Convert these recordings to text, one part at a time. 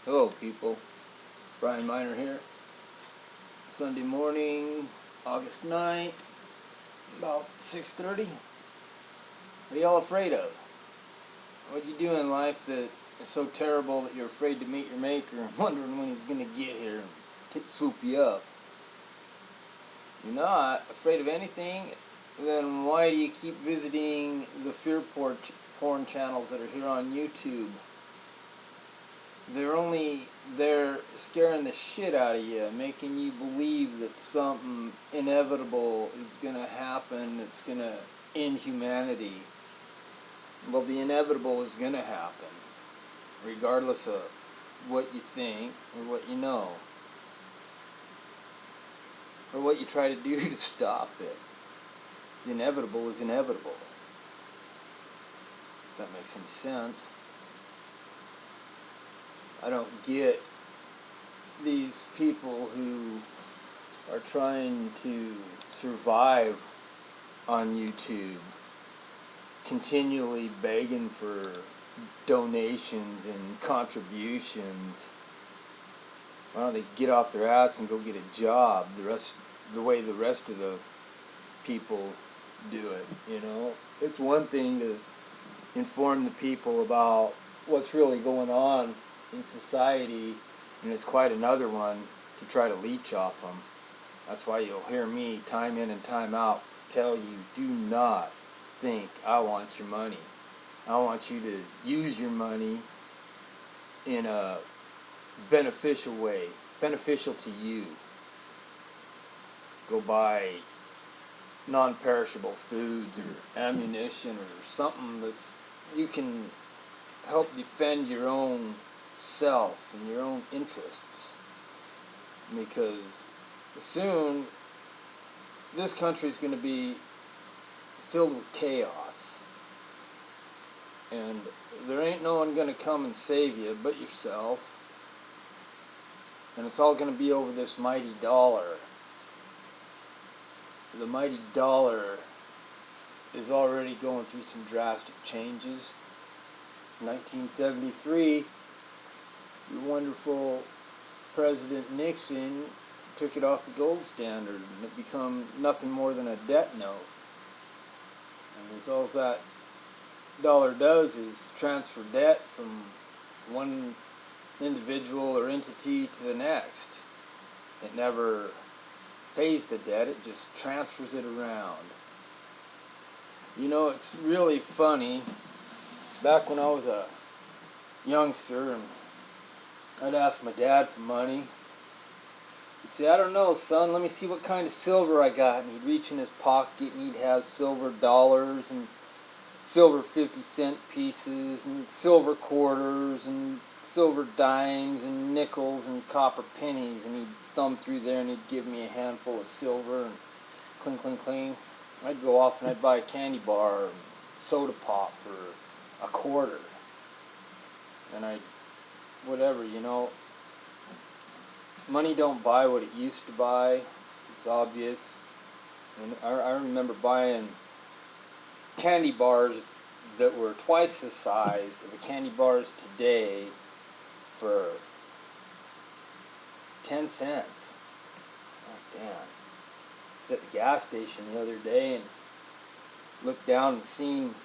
Hello people, Brian Miner here. Sunday morning, August 9th, about 6:30. What are y'all afraid of? What you do in life that is so terrible that you're afraid to meet your maker and wondering when he's going to get here and swoop you up? You're not afraid of anything, then why do you keep visiting the fear porn channels that are here on YouTube? They're scaring the shit out of you, making you believe that something inevitable is going to happen, that's going to end humanity. Well, the inevitable is going to happen, regardless of what you think or what you know, or what you try to do to stop it. The inevitable is inevitable. If that makes any sense. I don't get these people who are trying to survive on YouTube, continually begging for donations and contributions. Why don't they get off their ass and go get a job the way the rest of the people do it, you know? It's one thing to inform the people about what's really going on in society, and it's quite another one to try to leech off them. That's why you'll hear me time in and time out tell you, do not think I want your money. I want you to use your money in a beneficial way, beneficial to you. Go buy non-perishable foods or ammunition or something that's you can help defend your own self and your own interests, because soon this country is going to be filled with chaos, and there ain't no one going to come and save you but yourself, and it's all going to be over this mighty dollar. The mighty dollar is already going through some drastic changes. 1973, the wonderful President Nixon took it off the gold standard, and it became nothing more than a debt note. And all that dollar does is transfer debt from one individual or entity to the next. It never pays the debt, it just transfers it around. You know, it's really funny. Back when I was a youngster and I'd ask my dad for money, he'd say, I don't know, son, let me see what kind of silver I got. And he'd reach in his pocket and he'd have silver dollars and silver 50-cent pieces and silver quarters and silver dimes and nickels and copper pennies, and he'd thumb through there and he'd give me a handful of silver and cling, cling, cling. I'd go off and I'd buy a candy bar and soda pop for a quarter. And whatever, you know, money don't buy what it used to buy. It's obvious. And I remember buying candy bars that were twice the size of the candy bars today for 10 cents. Oh, damn. I was at the gas station the other day and looked down and seen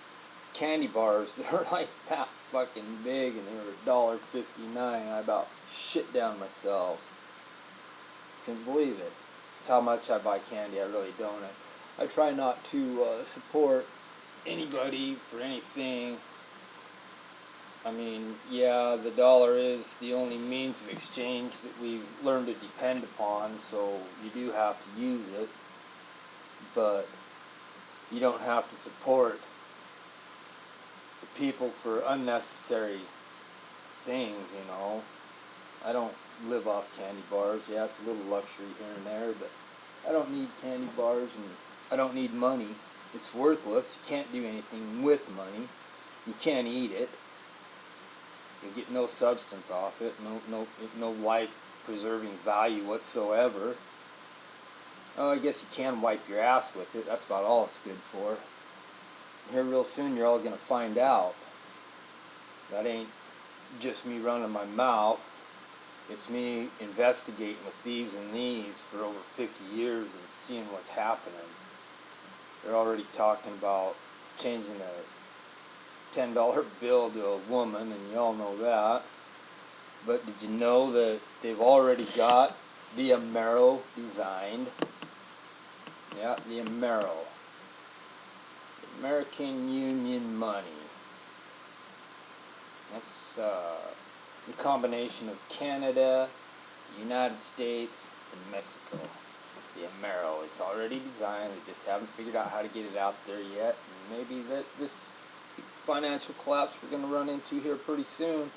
candy bars that were like that fucking big, and they were $1.59. I about shit down myself. Couldn't believe it. It's how much I buy candy. I really don't. I try not to support anybody for anything. I mean, yeah, the dollar is the only means of exchange that we've learned to depend upon, so you do have to use it, but you don't have to support the people for unnecessary things, you know. I don't live off candy bars. Yeah, it's a little luxury here and there, but I don't need candy bars, and I don't need money. It's worthless. You can't do anything with money. You can't eat it. You get no substance off it, no life-preserving value whatsoever. Oh, I guess you can wipe your ass with it. That's about all it's good for. Here real soon you're all going to find out. That ain't just me running my mouth. It's me investigating with these and these for over 50 years and seeing what's happening. They're already talking about changing a $10 bill to a woman, and y'all know that. But did you know that they've already got the Amero designed? Yeah, the Amero. American Union money. That's a combination of Canada, United States, and Mexico. The Amero. It's already designed. They just haven't figured out how to get it out there yet. And maybe that this financial collapse we're going to run into here pretty soon,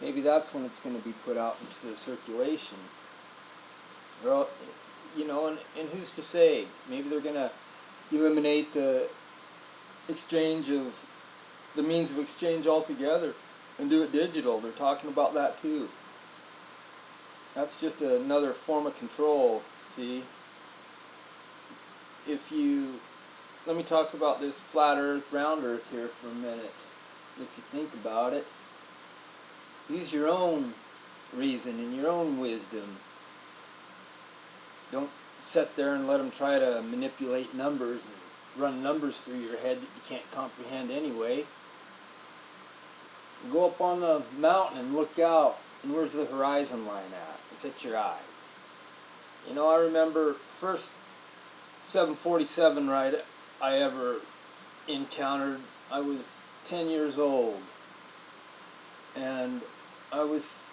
maybe that's when it's going to be put out into the circulation. Well, you know, and who's to say? Maybe they're going to eliminate the exchange of the means of exchange altogether and do it digital. They're talking about that too. That's just another form of control, see? Let me talk about this flat earth, round earth here for a minute. If you think about it, use your own reason and your own wisdom. Don't sit there and let them try to manipulate numbers and run numbers through your head that you can't comprehend anyway. Go up on the mountain and look out, and where's the horizon line at? It's at your eyes. You know, I remember first 747 ride I ever encountered. I was 10 years old, and I was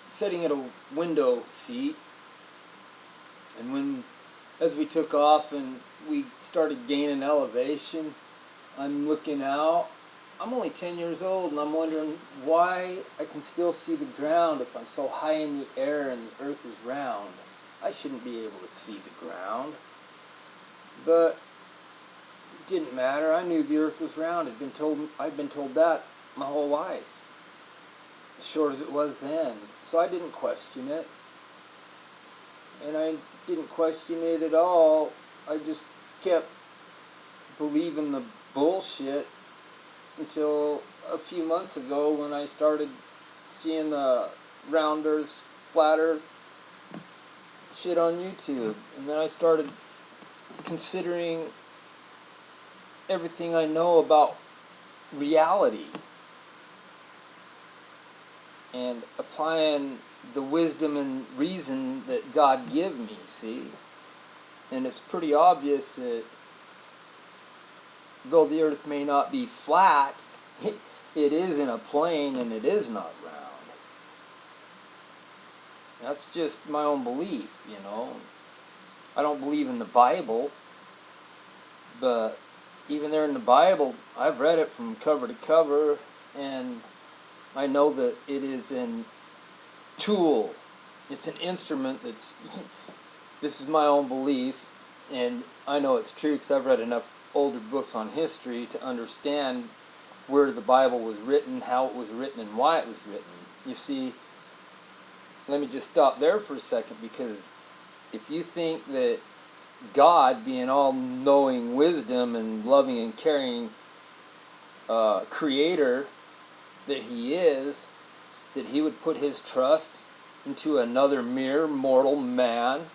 sitting at a window seat, and as we took off and we started gaining elevation, I'm looking out. I'm only 10 years old, and I'm wondering why I can still see the ground if I'm so high in the air and the earth is round. I shouldn't be able to see the ground. But it didn't matter. I knew the earth was round. I'd been told that my whole life, as short as it was then. So I didn't question it. And I didn't question it at all. I just kept believing the bullshit until a few months ago when I started seeing the round earth, flat earth shit on YouTube. And then I started considering everything I know about reality and applying the wisdom and reason that God give me, see? And it's pretty obvious that though the earth may not be flat, it is in a plane and it is not round. That's just my own belief, you know. I don't believe in the Bible, but even there in the Bible, I've read it from cover to cover, and I know that it is a tool. It's an instrument that's, this is my own belief, and I know it's true because I've read enough older books on history to understand where the Bible was written, how it was written, and why it was written. You see, let me just stop there for a second, because if you think that God, being all-knowing wisdom and loving and caring creator that he is, that he would put his trust into another mere mortal man,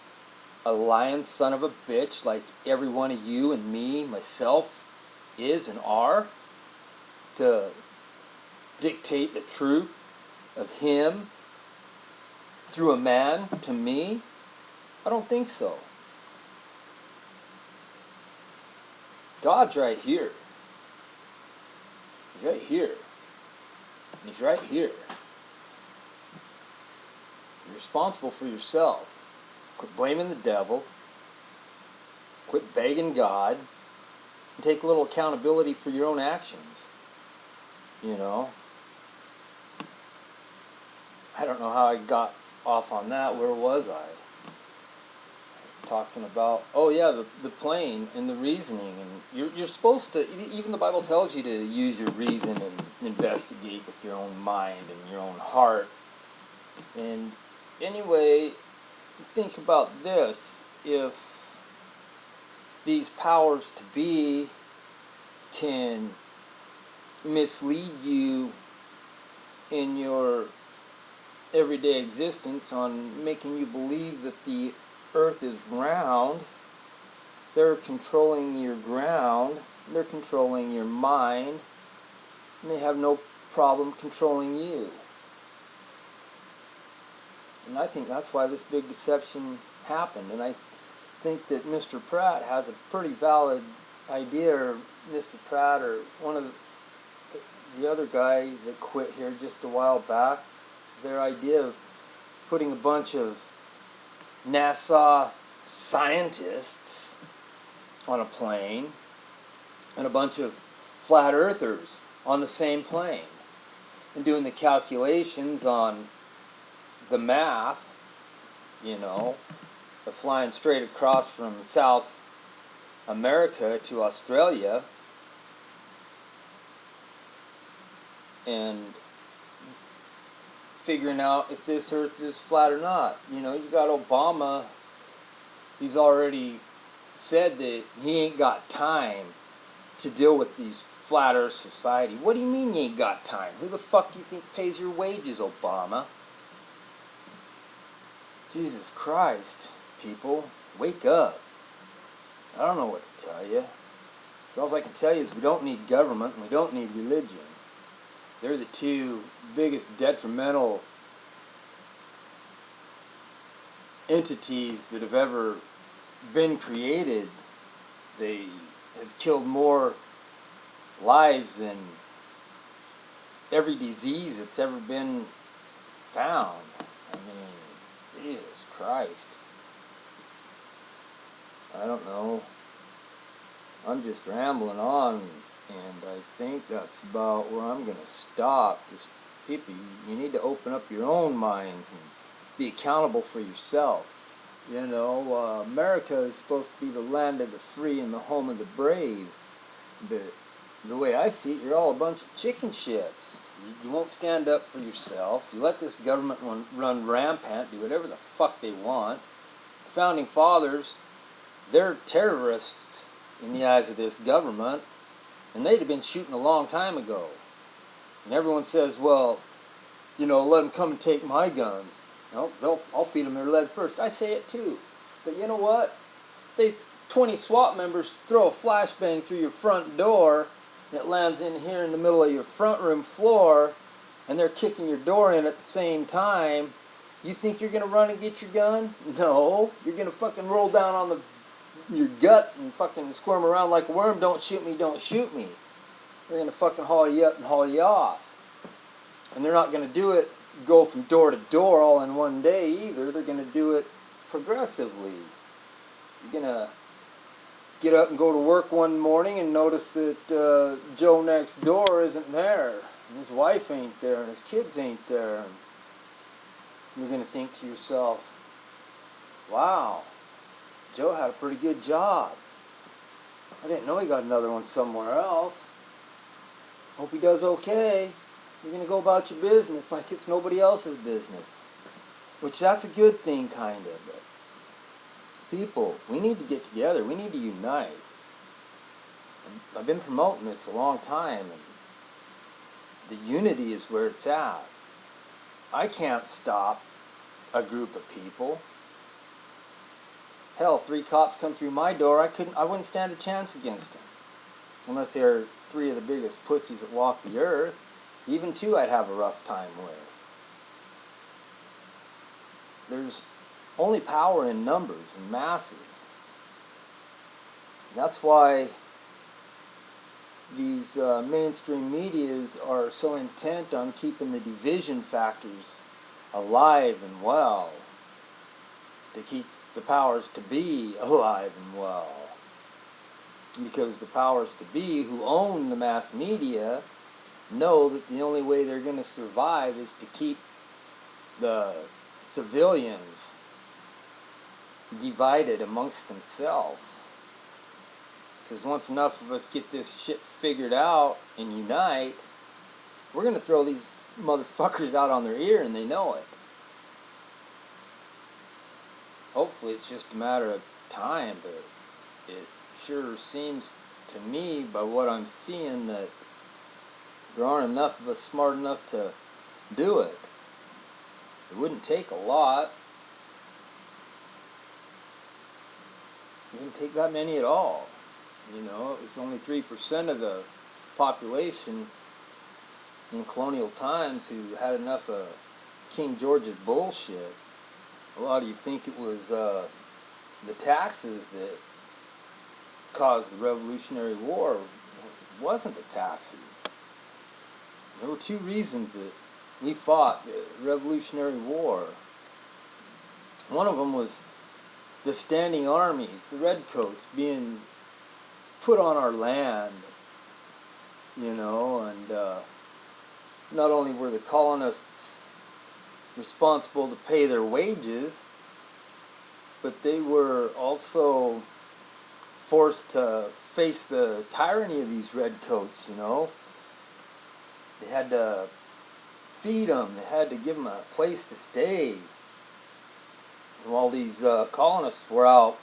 a lying son of a bitch like every one of you and me, myself, is and are, to dictate the truth of him through a man to me? I don't think so. God's right here. He's right here. And he's right here. You're responsible for yourself. Quit blaming the devil. Quit begging God. And take a little accountability for your own actions. You know? I don't know how I got off on that. Where was I? Talking about, oh yeah, the plane and the reasoning, and you're supposed to, even the Bible tells you to use your reason and investigate with your own mind and your own heart. And anyway, think about this: if these powers to be can mislead you in your everyday existence on making you believe that the earth is round. They're controlling your ground, they're controlling your mind, and they have no problem controlling you. And I think that's why this big deception happened. And I think that Mr. Pratt has a pretty valid idea, or Mr. Pratt or one of the other guy that quit here just a while back, their idea of putting a bunch of NASA scientists on a plane and a bunch of flat earthers on the same plane and doing the calculations on the math, of flying straight across from South America to Australia and figuring out if this earth is flat or not. You got Obama, he's already said that he ain't got time to deal with these flat earth society. What do you mean you ain't got time? Who the fuck do you think pays your wages, Obama? Jesus Christ, people, wake up. I don't know what to tell you. So all I can tell you is we don't need government and we don't need religion. They're the two biggest detrimental entities that have ever been created. They have killed more lives than every disease that's ever been found. I mean, Jesus Christ. I don't know. I'm just rambling on, and I think that's about where I'm going to stop. Just people, you need to open up your own minds and be accountable for yourself. America is supposed to be the land of the free and the home of the brave, but the way I see it, you're all a bunch of chicken shits. You won't stand up for yourself. You let this government run rampant, do whatever the fuck they want. The Founding Fathers, they're terrorists in the eyes of this government, and they'd have been shooting a long time ago. And everyone says, well, let them come and take my guns. I'll feed them their lead first. I say it too. But you know what? 20 SWAT members throw a flashbang through your front door, and it lands in here in the middle of your front room floor, and they're kicking your door in at the same time. You think you're going to run and get your gun? No. You're going to fucking roll down on your gut and fucking squirm around like a worm. Don't shoot me, don't shoot me. They're going to fucking haul you up and haul you off. And they're not going to do it, go from door to door all in one day either. They're going to do it progressively. You're going to get up and go to work one morning and notice that Joe next door isn't there, and his wife ain't there, and his kids ain't there. And you're going to think to yourself, wow, Joe had a pretty good job. I didn't know he got another one somewhere else. Hope he does okay. You're going to go about your business like it's nobody else's business. Which, that's a good thing, kind of. But people, we need to get together. We need to unite. And I've been promoting this a long time, and the unity is where it's at. I can't stop a group of people. Hell, 3 cops come through my door, I wouldn't stand a chance against them. Unless they're 3 of the biggest pussies that walk the earth. Even 2 I'd have a rough time with. There's only power in numbers and masses. And that's why these mainstream medias are so intent on keeping the division factors alive and well, to keep the powers to be alive and well. Because the powers to be who own the mass media know that the only way they're going to survive is to keep the civilians divided amongst themselves. Because once enough of us get this shit figured out and unite, we're going to throw these motherfuckers out on their ear, and they know it. Hopefully it's just a matter of time, but it sure seems to me by what I'm seeing that there aren't enough of us smart enough to do it. It wouldn't take a lot. It wouldn't take that many at all. You know, it's only 3% of the population in colonial times who had enough of King George's bullshit. A lot of you think it was the taxes that caused the Revolutionary War. It wasn't the taxes. There were two reasons that we fought the Revolutionary War. One of them was the standing armies, the redcoats, being put on our land, you know, and not only were the colonists responsible to pay their wages, but they were also forced to face the tyranny of these redcoats, you know. They had to feed them, they had to give them a place to stay. And while these colonists were out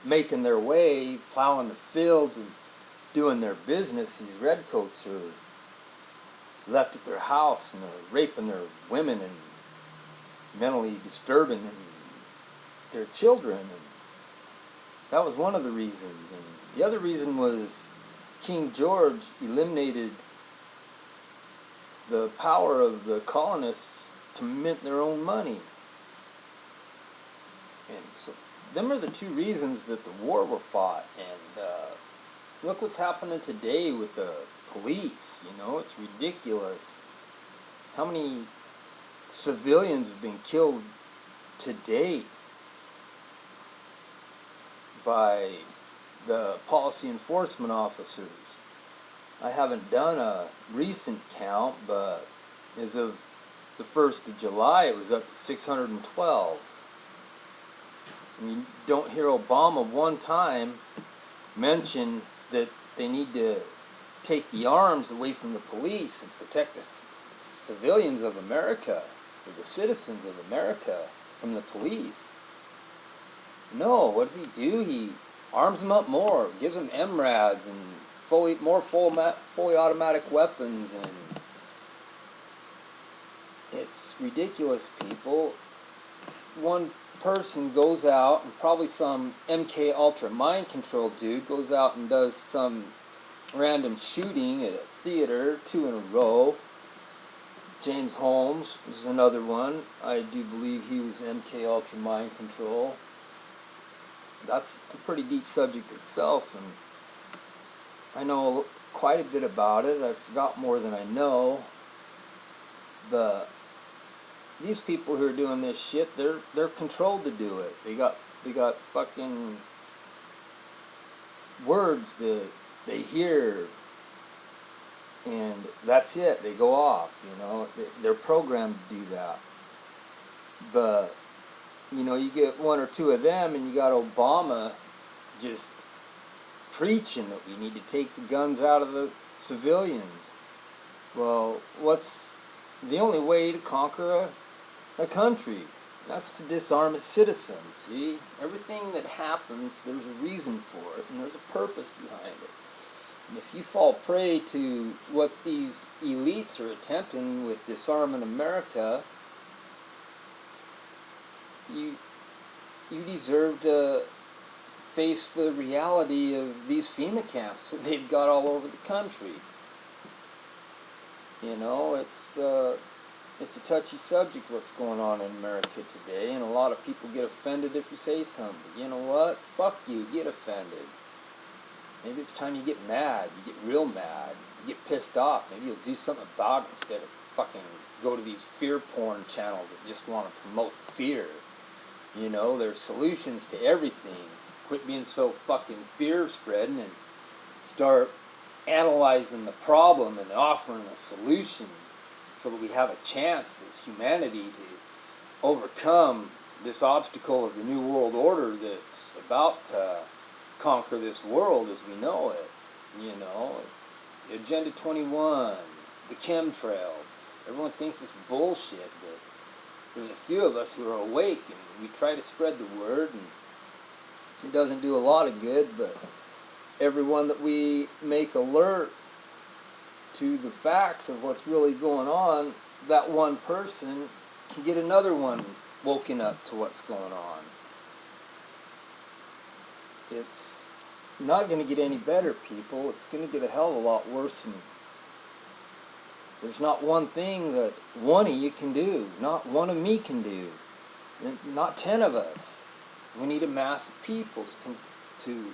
making their way, plowing the fields and doing their business, these redcoats are left at their house and they're raping their women and mentally disturbing their children. And that was one of the reasons. And the other reason was King George eliminated the power of the colonists to mint their own money. And so them are the two reasons that the war were fought. And look what's happening today with the police. You know, it's ridiculous how many civilians have been killed to date by the policy enforcement officers. I haven't done a recent count, but as of the 1st of July, it was up to 612. And you don't hear Obama one time mention that they need to take the arms away from the police and protect the civilians of America, or the citizens of America, from the police. No, what does he do? He arms them up more, gives them MRADs and fully automatic weapons, and it's ridiculous, people. One person goes out, and probably some MK Ultra mind control dude goes out and does some random shooting at a theater, 2 in a row. James Holmes was another one. I do believe he was MK Ultra mind control. That's a pretty deep subject itself, and I know quite a bit about it. I forgot more than I know, but these people who are doing this shit, they're controlled to do it. They got fucking words that they hear, and that's it. They go off, you know. They're programmed to do that. But you know, you get one or two of them, and you got Obama just preaching that we need to take the guns out of the civilians. Well, what's the only way to conquer a country? That's to disarm its citizens, see? Everything that happens, there's a reason for it, and there's a purpose behind it. And if you fall prey to what these elites are attempting with disarming America, you deserve to face the reality of these FEMA camps that they've got all over the country. You know, it's a touchy subject what's going on in America today, and a lot of people get offended if you say something. You know what? Fuck you, get offended. Maybe it's time you get mad, you get real mad, you get pissed off. Maybe you'll do something about it instead of fucking go to these fear porn channels that just want to promote fear. You know, there's solutions to everything. Quit being so fucking fear spreading and start analyzing the problem and offering a solution so that we have a chance as humanity to overcome this obstacle of the New World Order that's about to conquer this world as we know it. You know, Agenda 21, the chemtrails. Everyone thinks it's bullshit, but there's a few of us who are awake, and we try to spread the word, and it doesn't do a lot of good, but everyone that we make alert to the facts of what's really going on, that one person can get another one woken up to what's going on. It's not going to get any better, people. It's going to get a hell of a lot worse. And there's not one thing that one of you can do, not one of me can do, not 10 of us. We need a mass of people to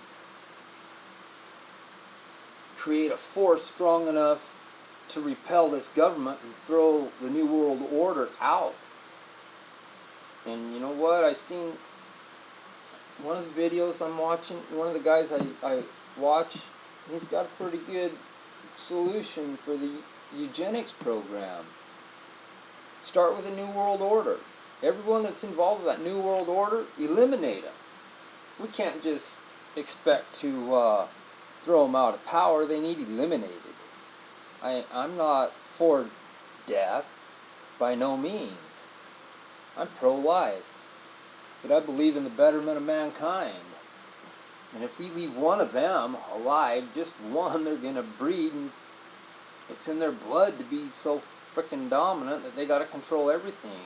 create a force strong enough to repel this government and throw the New World Order out. And you know what? I seen one of the videos I'm watching, one of the guys I watch, he's got a pretty good solution for the eugenics program. Start with a New World Order. Everyone that's involved with that New World Order, eliminate them. We can't just expect to throw them out of power. They need eliminated. I'm not for death, by no means. I'm pro-life. But I believe in the betterment of mankind. And if we leave one of them alive, just one, they're going to breed, and it's in their blood to be so frickin' dominant that they got to control everything.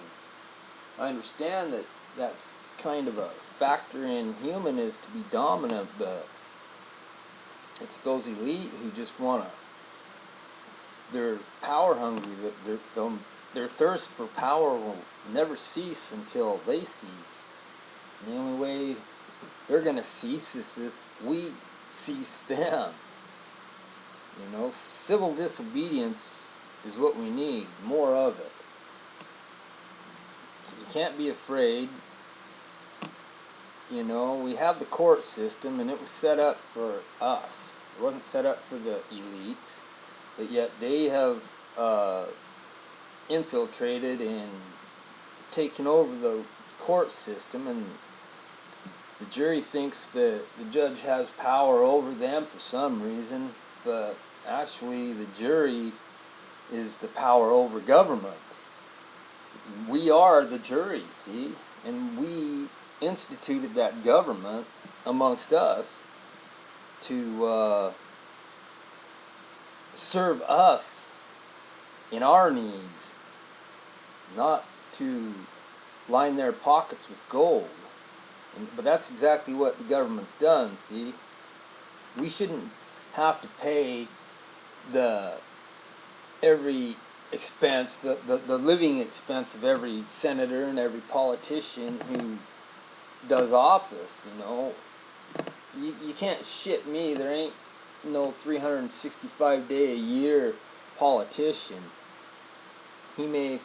I understand that that's kind of a factor in human, is to be dominant, but it's those elite who just want to, they're power hungry, their thirst for power will never cease until they cease. And the only way they're going to cease is if we cease them. You know, civil disobedience is what we need, more of it. You can't be afraid. You know, we have the court system, and it was set up for us. It wasn't set up for the elites, but yet they have infiltrated and taken over the court system, and the jury thinks that the judge has power over them for some reason, but actually the jury is the power over government. We are the jury, see? And we instituted that government amongst us to serve us in our needs, not to line their pockets with gold. But that's exactly what the government's done, see? We shouldn't have to pay every expense, the living expense of every senator and every politician who does office, you know. You can't shit me. There ain't no 365-day-a-year politician. He may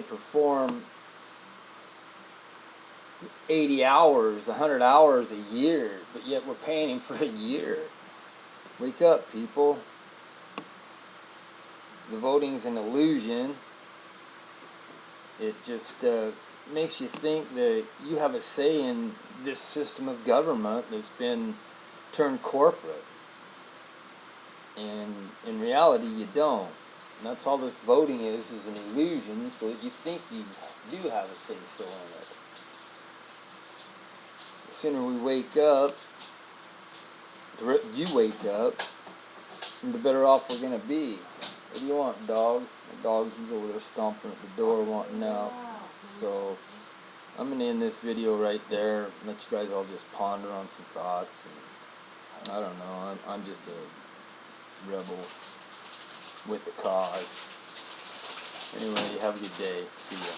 perform 80 hours, 100 hours a year, but yet we're paying him for a year. Wake up, people. The voting's an illusion. It just makes you think that you have a say in this system of government that's been turned corporate. And in reality, you don't. And that's all this voting is an illusion, so that you think you do have a say-so in it. The sooner we wake up, you wake up, the better off we're going to be. What do you want, dog? The dog, he's over there stomping at the door wanting out. So I'm going to end this video right there. Let you guys all just ponder on some thoughts. And I don't know. I'm just a rebel with a cause. Anyway, have a good day. See ya.